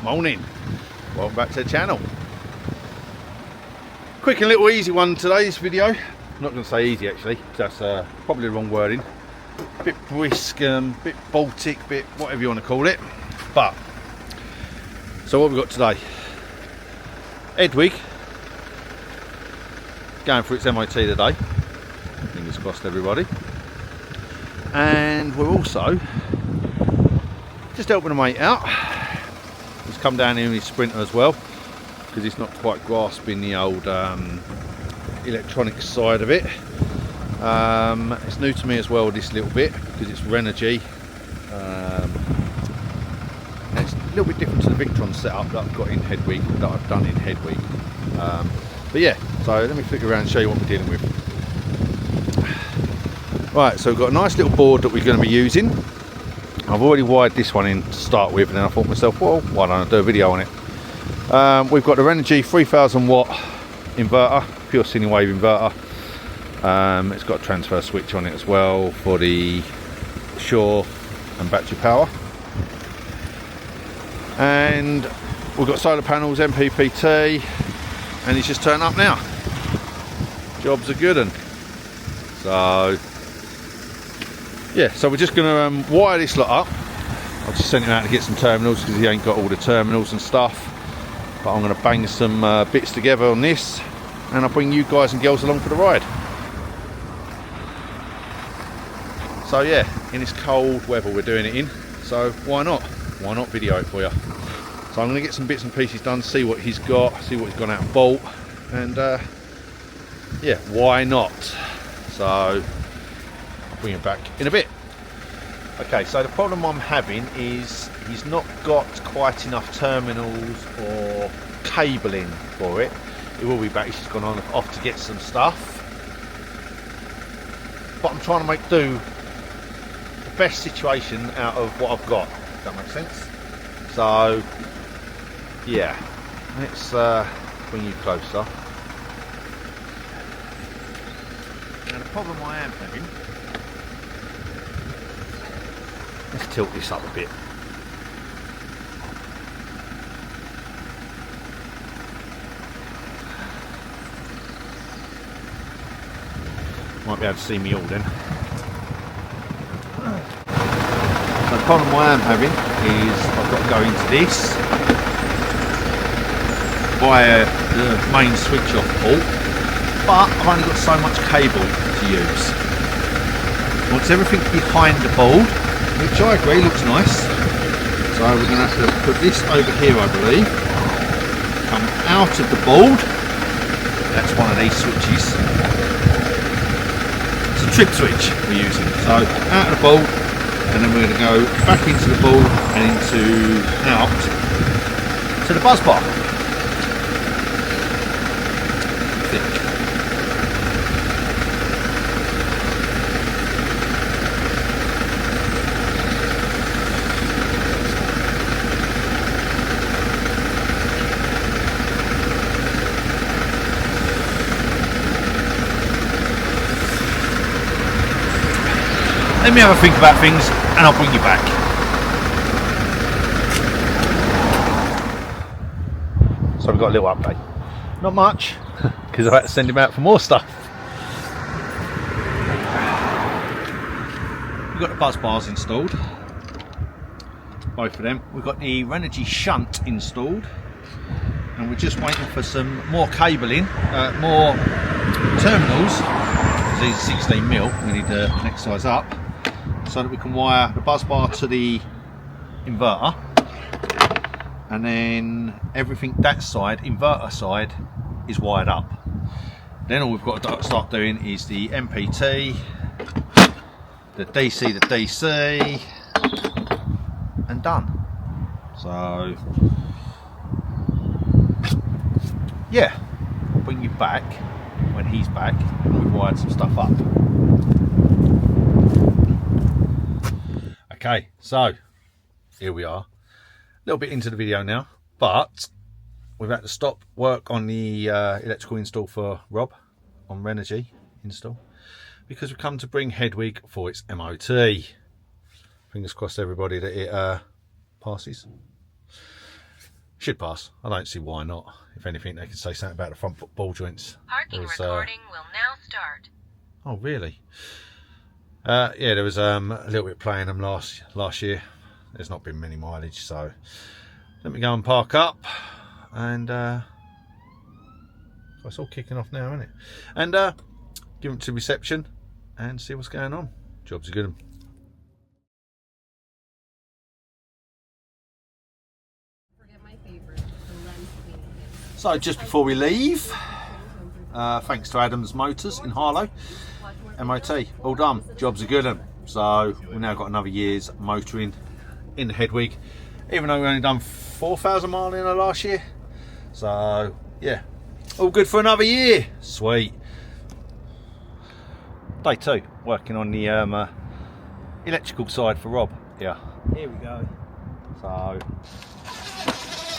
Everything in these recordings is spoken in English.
Morning, welcome back to the channel. Quick and little easy one today's video. I'm not going to say easy actually, that's probably the wrong wording. Bit brisk, bit Baltic, bit whatever you want to call it. But so what we've got today, Edwig going for its MOT today, fingers crossed everybody, and we're also just helping a mate out. He's come down here in his Sprinter as well because he's not quite grasping the old electronic side of it. It's new to me as well, this little bit, because it's Renogy. And it's a little bit different to the Victron setup that I've got in Hedwig, that I've done in Hedwig. But yeah, so let me flick around and show you what we're dealing with. Right, so we've got a nice little board that we're going to be using. I've already wired this one in to start with, and then I thought to myself, well, why don't I do a video on it? We've got the Renogy 3000 watt inverter, pure sine wave inverter. It's got a transfer switch on it as well for the shore and battery power. And we've got solar panels, MPPT, and it's just turned up now. Jobs are good. And so yeah, so we're just going to wire this lot up. I've just sent him out to get some terminals because he ain't got all the terminals and stuff. But I'm going to bang some bits together on this, and I'll bring you guys and girls along for the ride. So yeah, in this cold weather we're doing it in, so why not? Why not video it for you? So I'm going to get some bits and pieces done, see what he's got, see what he's gone out and bought, and yeah, why not? So I'll bring it back in a bit. Okay, so the problem I'm having is he's not got quite enough terminals or cabling for it. He will be back, he's just gone on off to get some stuff. But I'm trying to make do the best situation out of what I've got, if that makes sense. So yeah, let's bring you closer. Now the problem I am having, let's tilt this up a bit. Might be able to see me all then. So the problem I am having is I've got to go into this via the main switch off port, but I've only got so much cable to use. Wants everything behind the board, which I agree looks nice. So we're going to have to put this over here, I believe. Come out of the board. That's one of these switches. It's a trip switch we're using. So out of the board, and then we're going to go back into the board and out to the buzz bar. Let me have a think about things and I'll bring you back. So we've got a little update. Not much, because I've had to send him out for more stuff. We've got the buzz bars installed. Both of them. We've got the Renogy shunt installed. And we're just waiting for some more cabling, more terminals. These are 16mm, we need the next size up, so that we can wire the buzz bar to the inverter, and then everything that side, inverter side, is wired up. Then all we've got to start doing is the MPT, the DC to DC, and done. So yeah, I'll bring you back when he's back and we've wired some stuff up. Okay, so here we are, a little bit into the video now, but we've had to stop work on the electrical install for Rob on Renogy install because we've come to bring Hedwig for its MOT. Fingers crossed everybody that it passes. Should pass. I don't see why not. If anything, they could say something about the front ball joints. Parking recording will now start. Oh, really? Yeah, there was a little bit playing them last year. There's not been many mileage, so let me go and park up, and it's all kicking off now, isn't it? And give them to reception and see what's going on. Job's a good one. So just before we leave, thanks to Adams Motors in Harlow, MOT, all done. Job's a good one. So we've now got another year's motoring in the Hedwig, even though we only done 4,000 miles in the last year. So yeah, all good for another year. Sweet. Day 2, working on the electrical side for Rob. Yeah. Here we go. So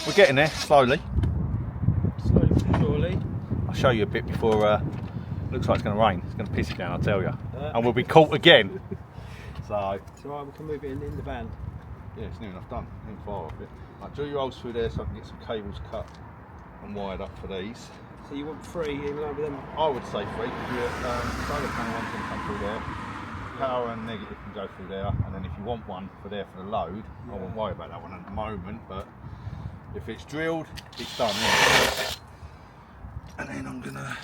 we're getting there slowly. Slowly but surely. I'll show you a bit before. Looks like it's going to rain. It's going to piss it down, I tell you. And we'll be caught again. So it's alright, we can move it in the van. Yeah, it's near enough done. In far off it. Right, drill your holes through there so I can get some cables cut and wired up for these. So you want 3 even over them? I would say 3 because your solar panel one's going to come through there. Power and negative can go through there, and then if you want one for there for the load, I won't worry about that one at the moment. But if it's drilled, it's done. Yeah. And then I'm gonna.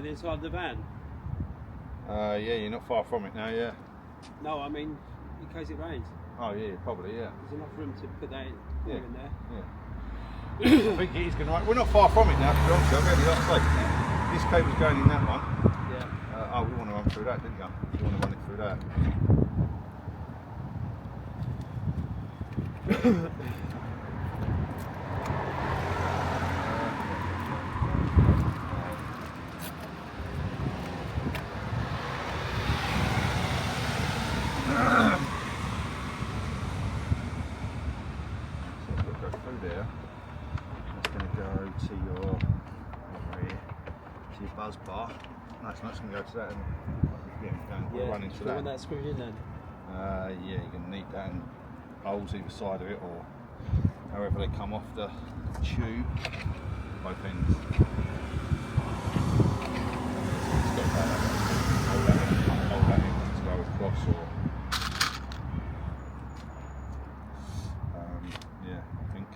The inside of the van? Yeah, you're not far from it now, yeah. No, I mean, in case it rains. Oh yeah, probably, yeah. There's enough room to put that in, in there. Yeah. I think it is going to. We're not far from it now, to be honest. I really like to say. This cable's going in that one. Yeah. Oh, we want to run through that, didn't you? You want to run it through that. Buzz bar. Nice, nice. Going to go to that and run into that. Want that screwed in then? Yeah, you're going to need that and holes either side of it, or however they come off the tube, both ends. It's got that hold that in to go across, or yeah, I think.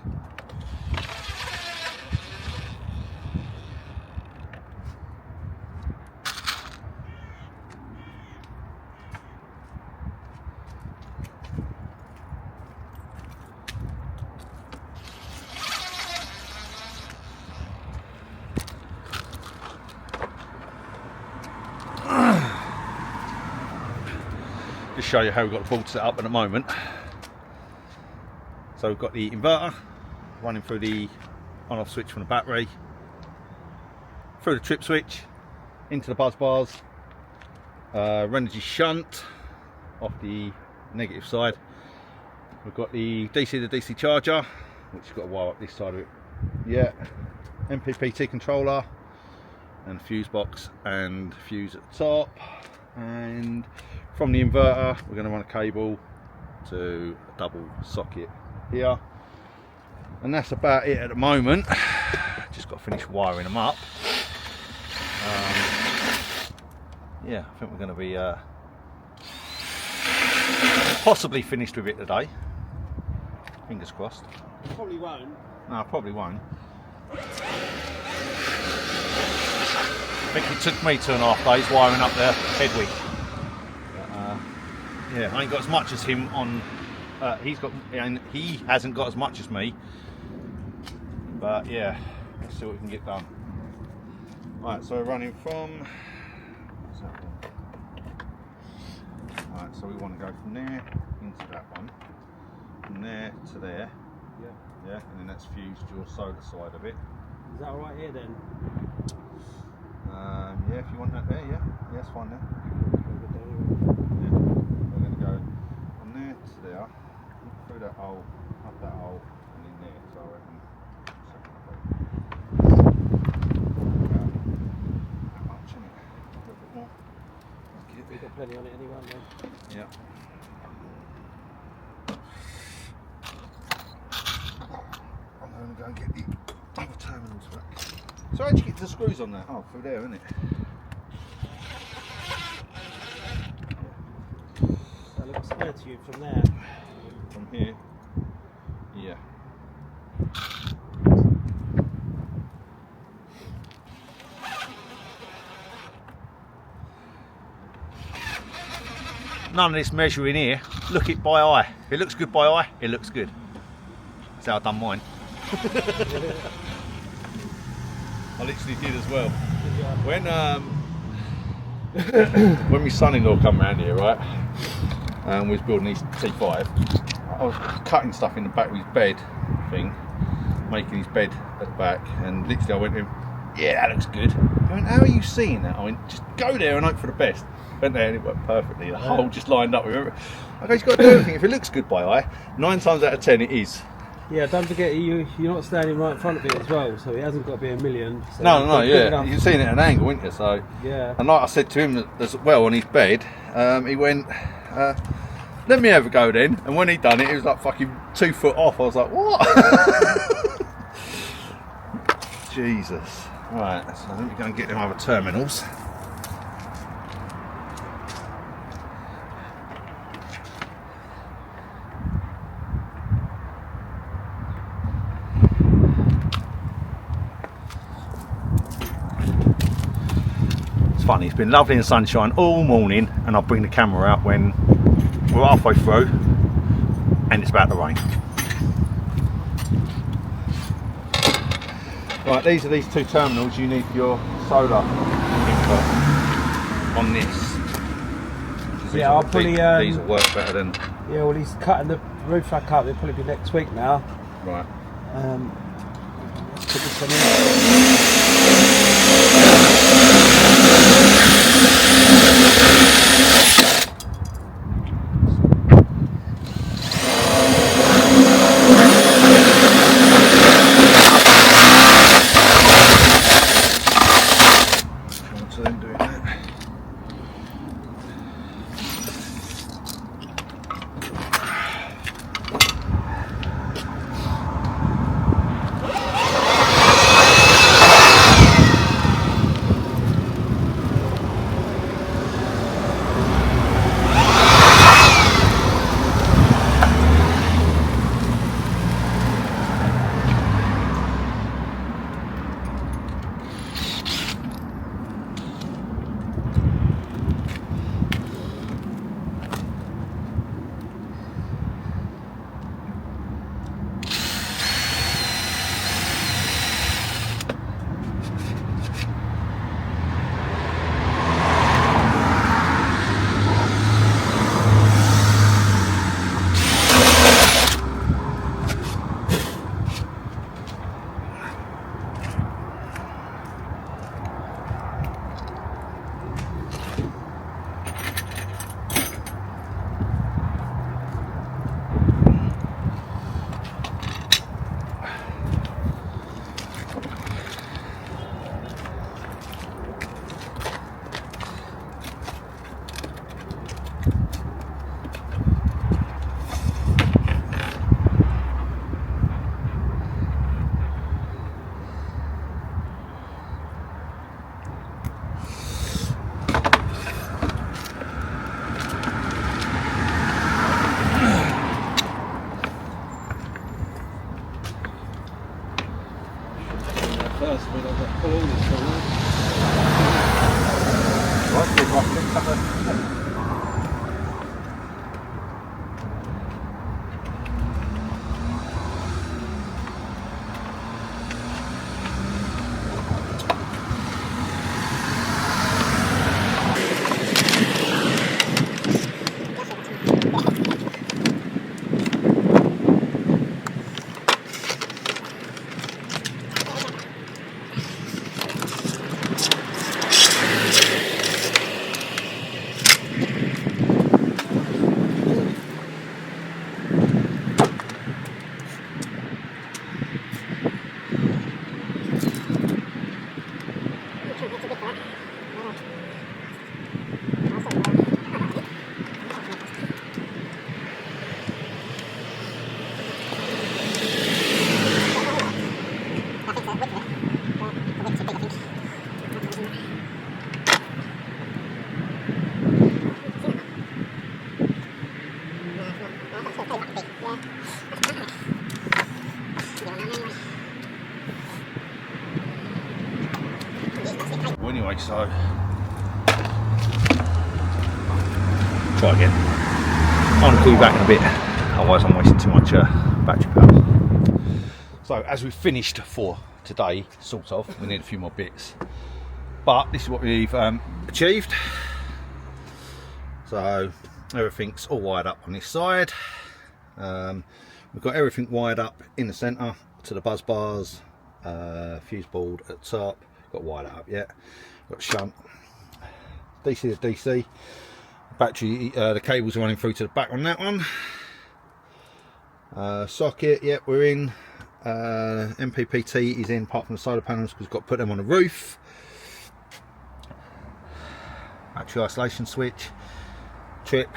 Just show you how we've got the board set up at the moment. So we've got the inverter running through the on-off switch from the battery, through the trip switch, into the buzz bars, Renogy shunt off the negative side. We've got the DC to DC charger, which has got a wire up this side of it. Yeah, MPPT controller and fuse box and fuse at the top. And from the inverter we're going to run a cable to a double socket here, and that's about it at the moment. Just got to finish wiring them up. Yeah, I think we're going to be possibly finished with it today, fingers crossed. Probably won't. No, I probably won't. I think it took me 2.5 days wiring up the Hedwig. Yeah, I ain't got as much as him on. He hasn't got as much as me. But yeah, let's see what we can get done. Right, so we're running from. What's that one? Right, so we want to go from there into that one, from there to there. Yeah. Yeah, and then that's fused your solar side of it. Is that alright here then? Yeah, if you want that there, yeah, that's fine there. Yeah, we're going to go from there to there, through that hole, up that hole, and in there. So I reckon. That much in it, a little bit more. We've got plenty on it anyway, haven't we? Yeah. I'm going to go and get the other terminals for that. So how'd you get the screws on that? Oh, through there, isn't it? That looks clear to you from there. From here. Yeah. None of this measuring here. Look it by eye. If it looks good by eye, it looks good. That's how I've done mine. I literally did as well. When when my son-in-law come round here, right, and we was building his T5, I was cutting stuff in the back of his bed thing, making his bed at the back, and literally I went to him, yeah, that looks good. I went, how are you seeing that? I went, just go there and hope for the best. Went there and it worked perfectly. The hole just lined up. I go, you've got to do everything. If it looks good by eye, 9 times out of 10 it is. Yeah, don't forget you're not standing right in front of it as well, so it hasn't got to be a million. So No, yeah. You're seeing it at an angle, weren't you? So, yeah. And like I said to him as well on his bed, he went, let me have a go then. And when he done it, he was like fucking 2 foot off. I was like, what? Jesus. Right, so let me go and get them other terminals. It's funny, it's been lovely in sunshine all morning, and I'll bring the camera out when we're halfway through and it's about to rain. Right, these are these 2 terminals you need for your solar input on this. Yeah, I'll probably these will work better than. Yeah, well, he's cutting the roof back up. It'll probably be next week now. Right. Let's put this one in. First, but I've got to pull all this from Well, anyway, so try again. I'm going to call you back in a bit, otherwise I'm wasting too much battery power. So as we've finished for today, sort of, we need a few more bits, but this is what we've achieved. So everything's all wired up on this side. We've got everything wired up in the centre to the buzz bars, fuse board at the top. Got wired up yet. Got shunt, DC to DC. Battery, the cables are running through to the back on that one. Socket, yep, we're in. MPPT is in, apart from the solar panels, because we've got to put them on the roof. Battery isolation switch, trip.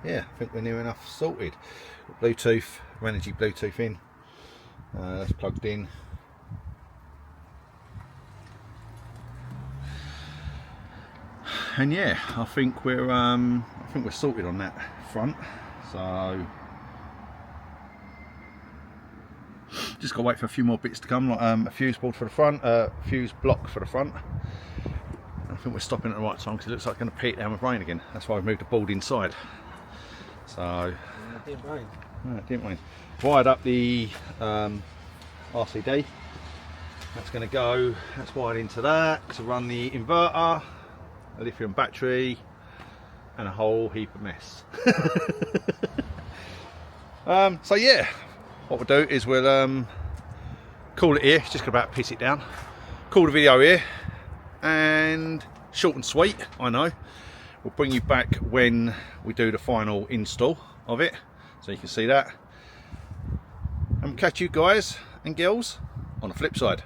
Yeah, I think we're near enough sorted. Bluetooth, Renogy Bluetooth in. That's plugged in. And yeah, I think we're sorted on that front. So just got to wait for a few more bits to come, like a fuse board for the front, fuse block for the front. I think we're stopping at the right time because it looks like it's going to peak down with rain again. That's why we've moved the board inside. So It didn't rain. no, it didn't rain. Wired up the RCD. That's going to go. That's wired into that to run the inverter, a lithium battery, and a whole heap of mess. So yeah, what we'll do is we'll call it here. Just about piss it down. Call the video here, and short and sweet, I know. We'll bring you back when we do the final install of it, so you can see that. And we'll catch you guys and girls on the flip side.